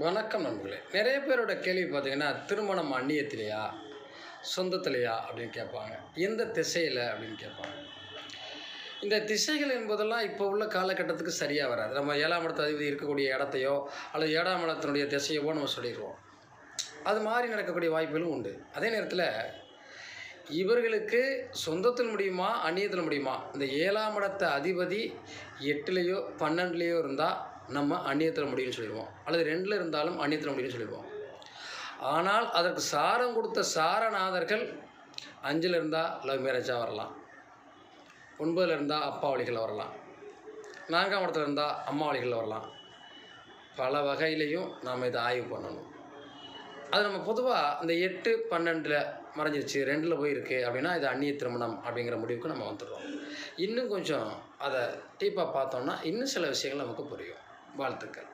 வணக்கம் நண்பர்களே. நிறைய பேரோட கேள்வி பார்த்தீங்கன்னா, திருமணம் அந்நியத்திலயா? சொந்தத்திலயா? அப்படின்னு கேட்பாங்க. எந்த திசையில? அப்படின்னு கேட்பாங்க. இந்த திசைகள் என்பதெல்லாம் இப்போ உள்ள காலகட்டத்துக்கு சரியா வராது. நம்ம 7ஆம் இடத்து அதிபதி இருக்கக்கூடிய இடத்தையோ, அல்லது 7ஆம் இடத்தினுடைய திசையவோ நம்ம சொல்லிருவோம். அது மாரி நடக்கக்கூடிய வாய்ப்புகளும் உண்டு. அதே நேரத்தில இவர்களுக்கு சொந்தத்தில் முடியுமா? அந்நியத்தில முடியுமா? இந்த 7ஆம் இடத்து அதிபதி 8லயோ, 12லயோ இருந்தா நம்ம அந்நியத்தில முடியும்னு சொல்லிருவோம். அல்லது 2ல இருந்தாலும் அந்நியத்தில முடியும்னு சொல்லிருவோம். ஆனால் அதற்கு சாரம் கொடுத்த சாரநாதர்கள் 5ல இருந்தா லவ் மேரேஜா வரலாம். 9ல இருந்தா அப்பா வழிகள்ல வரலாம். 4ஆம் இடத்துல இருந்தா அம்மா வழிகள்ல வரலாம். பல வகையிலயும் நாம இத ஆய்வு பண்ணணும். அது நம்ம பொதுவா அந்த 8, 12ல மறைஞ்சிருச்சு, 2ல போயிருக்கு அப்படின்னா, இது அந்நிய திருமணம் அப்படிங்கிற முடிவுக்கு நம்ம வந்துடுறோம். இன்னும் கொஞ்சம் அத டீப்பா பார்த்தோம்னா, இன்னும் சில விஷயங்கள் நமக்கு புரியும். வாழ்த்துக்கள்.